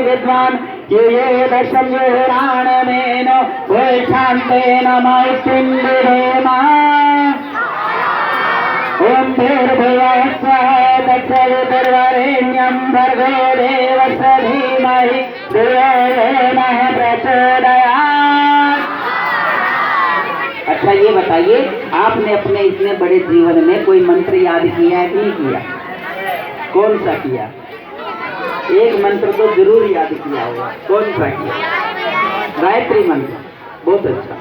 विद्वान ये दशम्युराणमेन वैशान्तेन मैत्रिन्दिरेमा ओम भूर्भुवः स्वः तत्सवितुर्वरेण्यं भर्गो देवस्य धीमहि धियो यो नः प्रचोदयात्। अच्छा ये बताइए, आपने अपने इतने बड़े जीवन में कोई मंत्र याद किया है कि नहीं किया? कौन सा किया? एक मंत्र तो जरूर याद किया होगा। कौन सा किया? गायत्री मंत्र। बहुत अच्छा।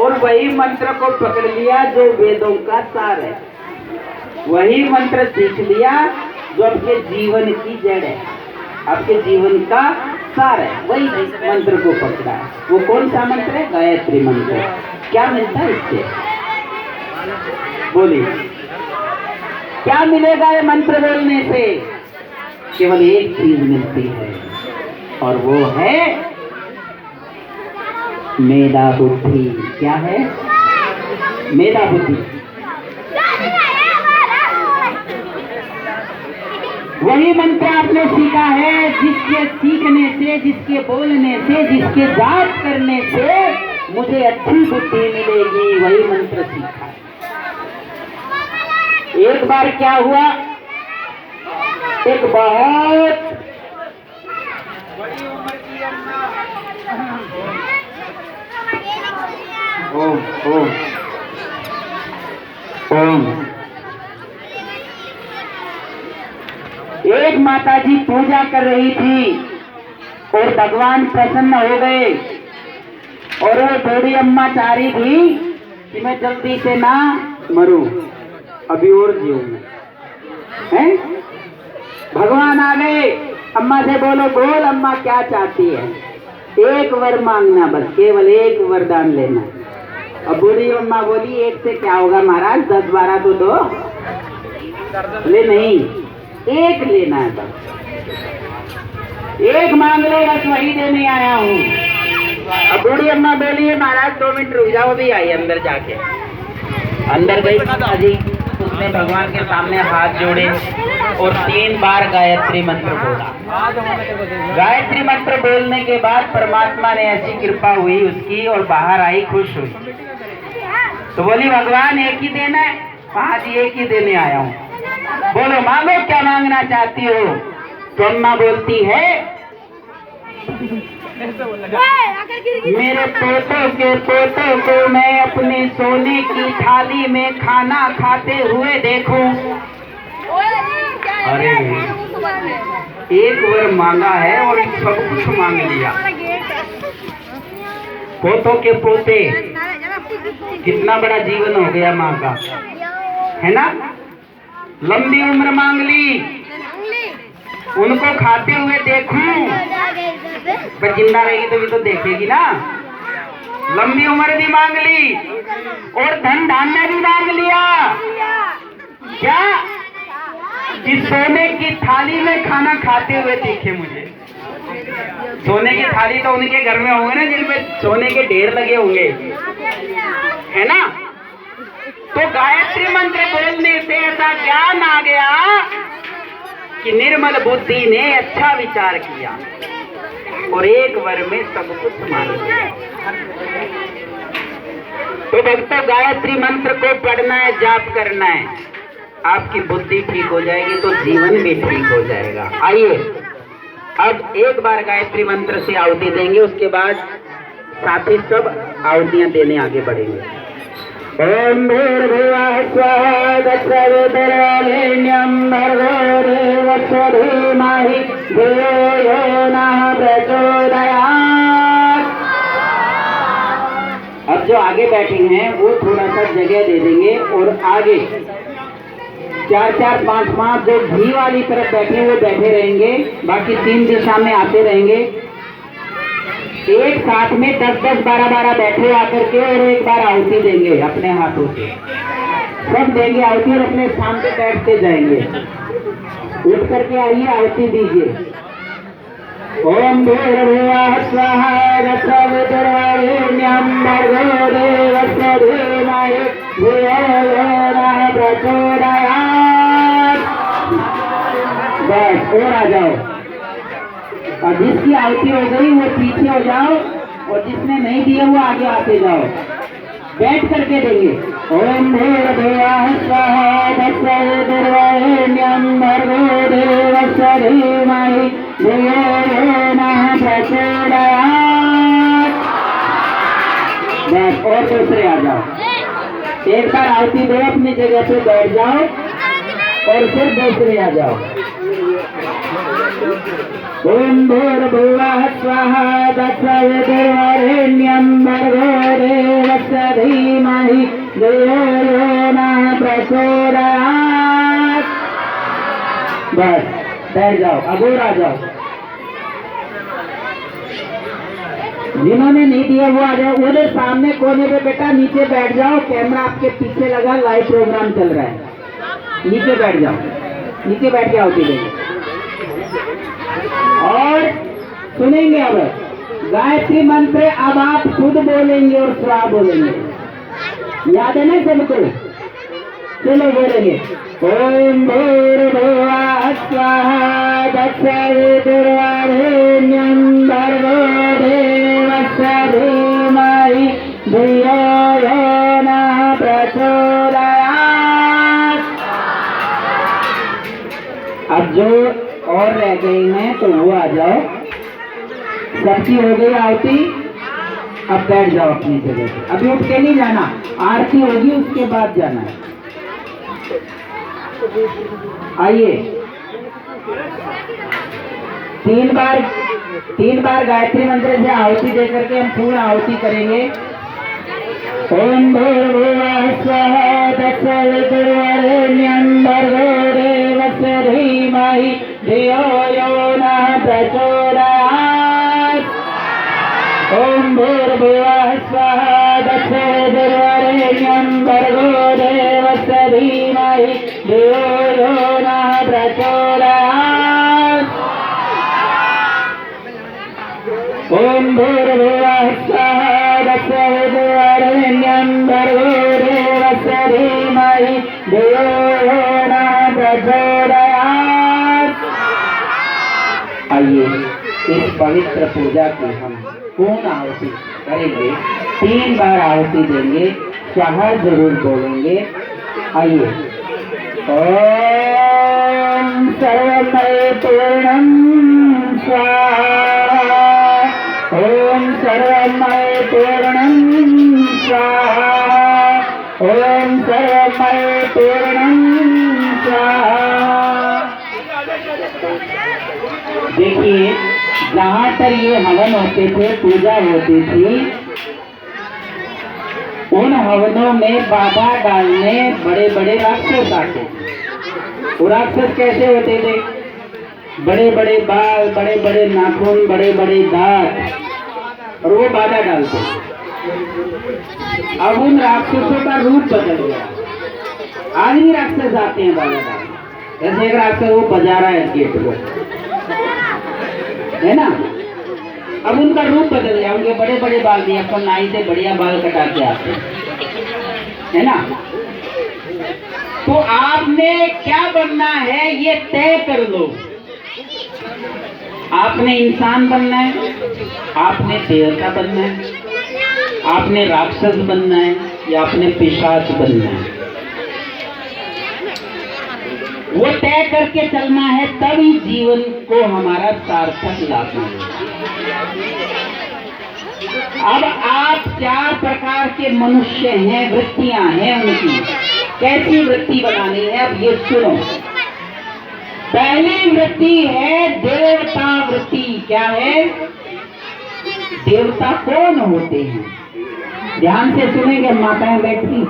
और वही मंत्र को पकड़ लिया जो वेदों का सार है, वही मंत्र सीख लिया जो आपके जीवन की जड़ है, आपके जीवन का सार है, वही मंत्र को पकड़ा है। वो कौन सा मंत्र है? गायत्री मंत्र। क्या मिलता है इससे? बोलिए, क्या मिलेगा ये मंत्र बोलने से? केवल एक चीज मिलती है और वो है मेधा बुद्धि। क्या है? मेधा बुद्धि। वही मंत्र आपने सीखा है जिसके सीखने से, जिसके बोलने से, जिसके जाप करने से मुझे अच्छी बुद्धि मिलेगी, वही मंत्र सीखा है। एक बार क्या हुआ, एक बहुत बड़ी उम्र की अम्मा ओम ओम ओम एक माताजी पूजा कर रही थी और भगवान प्रसन्न हो गए और वो बूढ़ी अम्मा चाह रही थी कि मैं जल्दी से ना मरूं, अभी और जीऊंगा। हैं? भगवान आ गए, अम्मा से बोलो, बोल अम्मा क्या चाहती है? एक वर मांगना, बस केवल एक वरदान लेना। अब बूढ़ी अम्मा बोली, एक से क्या होगा महाराज, 10-12 तो दो। ले नहीं, एक लेना है बस, एक मांग लो, बस वही देने आया हूँ। अब बूढ़ी अम्मा बोली, महाराज 2 मिनट रुक जाओ, भी आई। अंदर जाके अंदर गई माताजी, उसने भगवान के सामने हाथ जोड़े और 3 बार गायत्री मंत्र बोला। गायत्री मंत्र बोलने के बाद परमात्मा ने ऐसी कृपा हुई उसकी और बाहर आई, खुश हुई। तो बोली, भगवान एक ही देना है? हाँ जी, एक ही देने आया हूँ। बोलो, मांगो, क्या मांगना चाहती हो? तो अम्मा बोलती है, मेरे पोतों को मैं अपने सोने की थाली में खाना खाते हुए देखूं। अरे एक वर मांगा है और सब कुछ मांग लिया। पोतों के पोते, कितना बड़ा जीवन हो गया माँ का, है ना? लंबी उम्र मांग ली, उनको खाते हुए देखूं, पर जिंदा रहेगी तो भी तो देखेगी ना। लंबी उम्र भी मांग ली और धन धान्य भी मांग लिया। क्या? कि सोने की थाली में खाना खाते हुए देखे मुझे। सोने की थाली तो उनके घर में होंगे ना, जिनमें सोने के ढेर लगे होंगे, है ना? तो गायत्री मंत्र बोलने से ऐसा ज्ञान आ गया कि निर्मल बुद्धि ने अच्छा विचार किया और एक वर में सब कुछ मान लिया। तो भक्तों, गायत्री मंत्र को पढ़ना है, जाप करना है, आपकी बुद्धि ठीक हो जाएगी तो जीवन भी ठीक हो जाएगा। आइए अब एक बार गायत्री मंत्र से आहुति देंगे, उसके बाद साथी सब आहुतियां देने आगे बढ़ेंगे। ओम भूर्भुवः स्वः तत्सवितुर्वरेण्यं भर्गो देवस्य धीमहि धियो यो नः प्रचोदयात्। अब जो आगे बैठे हैं वो थोड़ा सा जगह दे देंगे और आगे 4-4, 5-5 जो घी वाली तरफ बैठे वो बैठे रहेंगे, बाकी 3 दिशा में आते रहेंगे। एक साथ में 10-10, 12-12 बैठे आकर के और एक बार आहुति देंगे अपने हाथों से, सब देंगे आहुति और अपने स्थान पे बैठते जाएंगे। उठ करके आइए, आहुति दीजिए। ओम भूर्भुवः स्वः तत्सवितुर्वरेण्यं भर्गो देवस्य धीमहि धियो यो नः प्रचोदयात्। बस और आ जाओ। और जिसकी आहुति हो गई वो पीछे हो जाओ, और जिसने नहीं दिया वो आगे आते जाओ। बैठ करके देंगे। ओम भूर्भुवः स्वः तत्सवितुर्वरेण्यं भर्गो देवस्य धीमहि धियो यो नः प्रचोदयात्। बस और दूसरे आ जाओ। एक बार आहुति दो, अपनी जगह पे बैठ जाओ और फिर दूसरे आ जाओ। ओम भूर्भुवः स्वः तत्सवितुर्वरेण्यं भर्गो देवस्य धीमहि धियो यो नः प्रचोदयात्। बस बैठ जाओ। अब और आ जाओ। जिन्होंने नहीं दिया वो आ जाओ। उधर सामने कोने पे बेटा नीचे बैठ जाओ। कैमरा आपके पीछे लगा, लाइव प्रोग्राम चल रहा है। नीचे बैठ जाओ। नीचे बैठ के आहुति देंगे और सुनेंगे। अब गायत्री मंत्र अब आप खुद बोलेंगे और स्वा बोलेंगे। याद है ना सबको? चलो बोलेंगे। ओम भूर्भुवः स्वः तत्सवितुर्वरेण्यं भर्गो देवस्य धीमहि धियो यो नः प्रचोदयात्। अब जो और रह गई हैं तो वो आ जाओ। सबकी हो गई आहुति। अब बैठ जाओ अपनी जगह पे। अभी उठ के नहीं जाना, आरती होगी उसके बाद जाना है। आइए, तीन बार गायत्री मंत्र से आहुति दे करके हम पूर्ण आहुति करेंगे। ओम भूर्भुवः स्वः तत्सवितुर्वरेण्यं भर्गो देवस्य धीमहि धियो यो नः प्रचोदयात्। ओम भूर्भुवः स्वः तत्सवितुर्वरेण्यं भर्गो देवस्य धीमहि धियो यो नः प्रचोदयात्। ओम भूर्भुवः स्वः तत्सवितुर्वरेण्यं भर्गो देवस्य धीमहि धियो यो नः प्रचोदयात्। आइए इस पवित्र पूजा की हम पूर्ण आहुति करेंगे। 3 बार आहुति देंगे, स्वाहा जरूर बोलेंगे। आइए। ओम सर्वमय पूर्णं स्वाहा। ओम सर्वमय पूर्णं स्वाहा। ओम सर्वमय पूर्णं स्वाहा। देखिए, जहाँ पर ये हवन होते थे, पूजा होती थी, उन हवनों में बाधा डालने बड़े बड़े राक्षस आते थे। वो राक्षस कैसे होते थे? बड़े बड़े बाल, बड़े बड़े नाखून, बड़े बड़े दांत, और वो बाधा डालते। अब उन राक्षसों का रूप बदल गया। आज भी राक्षस आते हैं बाधा डालने। जैसे एक राक्षस वो बजा रहा है गेट को, है ना? अब उनका रूप बदल गया। उनके बड़े बड़े बाल दिए, अपन नाई से बढ़िया बाल कटा के आते, है ना? तो आपने क्या बनना है ये तय कर लो। आपने इंसान बनना है, आपने देवता बनना है, आपने राक्षस बनना है, या आपने पिशाच बनना है, वो तय करके चलना है। तभी जीवन को हमारा सार्थक लाना है। अब आप 4 प्रकार के मनुष्य हैं, वृत्तियां हैं उनकी। कैसी वृत्ति बनानी है अब ये सुनो। पहली वृत्ति है देवता वृत्ति। क्या है? देवता कौन होते हैं? ध्यान से सुनेंगे, माताएं बैठी।